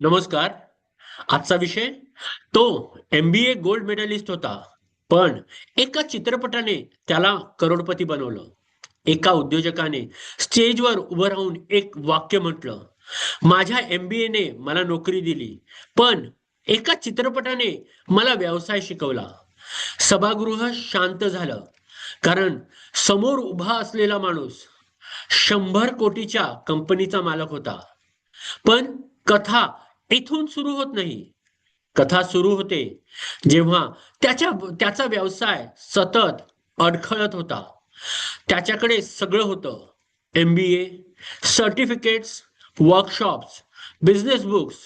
नमस्कार. आजचा विषय तो MBA गोल्ड मेडलिस्ट होता. पण एका चित्रपटाने त्याला करोडपती बनवलं. एका उद्योजकाने स्टेजवर उभं राहून एक वाक्य म्हटलं, "माझ्या MBA ने मला नोकरी दिली, पण एका चित्रपटाने मला व्यवसाय शिकवला." सभागृह शांत झालं. कारण समोर उभा असलेला माणूस 100 कोटीच्या कंपनीचा मालक होता. पण कथा इथून सुरू होत नाही. कथा सुरू होते जेव्हा त्याचा व्यवसाय सतत अडखळत होता. त्याच्याकडे सगळं होतं. MBA, certificates, workshops, business books,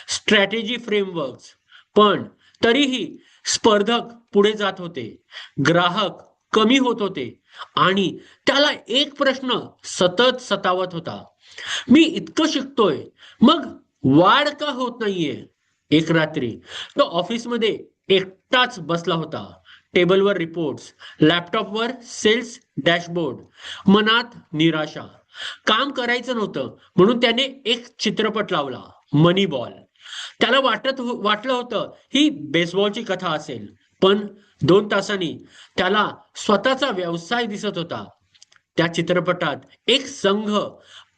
strategy frameworks. पण तरीही स्पर्धक पुढे जात होते. ग्राहक कमी होत होते आणि त्याला एक प्रश्न सतत सतावत होता. मी इतकं शिकतोय, मग वाढ का होत नाहीये? एक रात्री तो ऑफिसमध्ये एकटाच बसला होता. टेबलवर रिपोर्ट्स, लॅपटॉपवर सेल्स डॅशबोर्ड, मनात निराशा. काम करायचं नव्हतं म्हणून त्याने एक चित्रपट लावला, मनी बॉल. त्याला वाटलं होतं ही बेसबॉलची कथा असेल. पण 2 तासांनी त्याला स्वतःचा व्यवसाय दिसत होता. त्या चित्रपटात एक संघ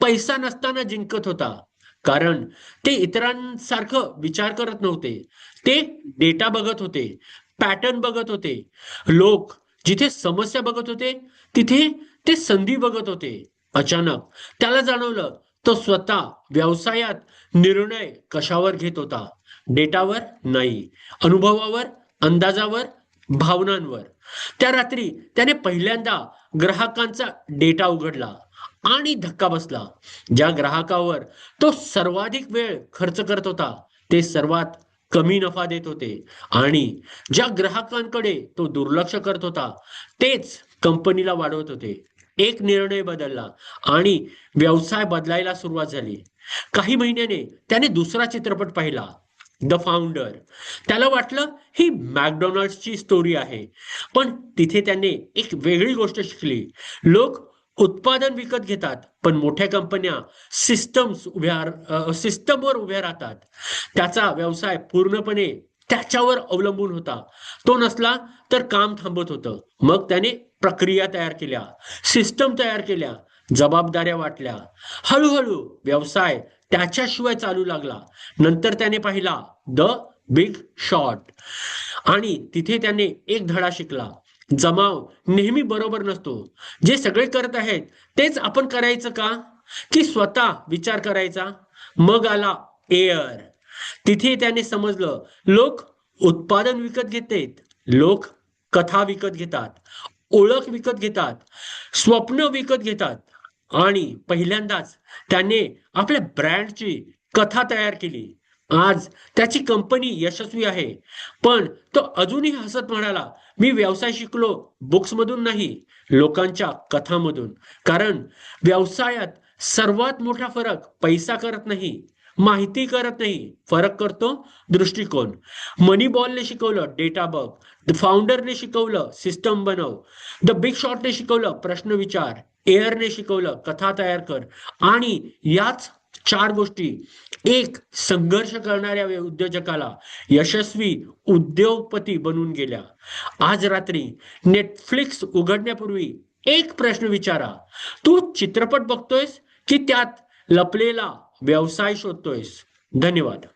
पैसा नसताना जिंकत होता. कारण ते इतरांसारखं विचार करत नव्हते. ते डेटा बघत होते, पॅटर्न बघत होते. लोक जिथे समस्या बघत होते, तिथे ते संधी बघत होते. अचानक त्याला जाणवलं, तो स्वतः व्यवसायात निर्णय कशावर घेत होता? डेटावर नाही, अनुभवावर, अंदाजावर, भावनांवर. त्या रात्री त्याने पहिल्यांदा ग्राहकांचा डेटा उघडला आणि धक्का बसला. ज्या ग्राहकावर तो सर्वाधिक वेळ खर्च करत होता, ते सर्वात कमी नफा देत होते आणि ज्या ग्राहकांकडे तो दुर्लक्ष करत होता, तेच कंपनीला वाढवत होते. एक निर्णय बदलला आणि व्यवसाय बदलायला सुरुवात झाली. काही महिन्याने त्याने दुसरा चित्रपट पाहिला, द फाउंडर. त्याला वाटलं ही मॅकडॉनल्ड्सची स्टोरी आहे. पण तिथे त्याने एक वेगळी गोष्ट शिकली. लोक उत्पादन विकत घेतात, पण मोठ्या कंपन्या सिस्टमवर उभ्या राहतात. त्याचा व्यवसाय पूर्णपणे त्याच्यावर अवलंबून होता. तो नसला तर काम थांबत होतं. मग त्याने प्रक्रिया तयार केल्या, सिस्टम तयार केल्या, जबाबदाऱ्या वाटल्या. हळूहळू व्यवसाय त्याच्याशिवाय चालू लागला. नंतर त्याने पाहिला द बिग शॉट आणि तिथे त्याने एक धडा शिकला. जमाव नेहमी बरोबर नसतो. जे सगळे करत आहेत तेच आपण करायचं का? की स्वतः विचार करायचा? मग आला एअर. तिथे त्याने समजलं, लोक उत्पादन विकत घेतात, लोक कथा विकत घेतात, ओळख विकत घेतात, स्वप्न विकत घेतात. आणि पहिल्यांदाच त्याने आपल्या ब्रँडची कथा तयार केली. आज त्याची कंपनी यशस्वी आहे. पण तो अजूनही हसत म्हणाला, "मी व्यवसाय शिकलो बुक्समधून नाही, लोकांच्या कथांमधून." कारण व्यवसायात सर्वात मोठा फरक पैसा करत नाही, माहिती करत नाही, फरक करतो दृष्टिकोन. मनी बॉलने शिकवलं डेटा बघ, द फाउंडरने शिकवलं सिस्टम बनव, द बिग शॉटने शिकवलं प्रश्न विचार, एअरने शिकवलं कथा तयार कर. आणि याच 4 गोष्टी एक संघर्ष करणाऱ्या उद्योजकाला यशस्वी उद्योगपती बनून गेल्या. आज रात्री नेटफ्लिक्स उघडण्यापूर्वी एक प्रश्न विचारा, तू चित्रपट बघतोयस की त्यात लपलेला व्यवसाय शोधतोयस? धन्यवाद.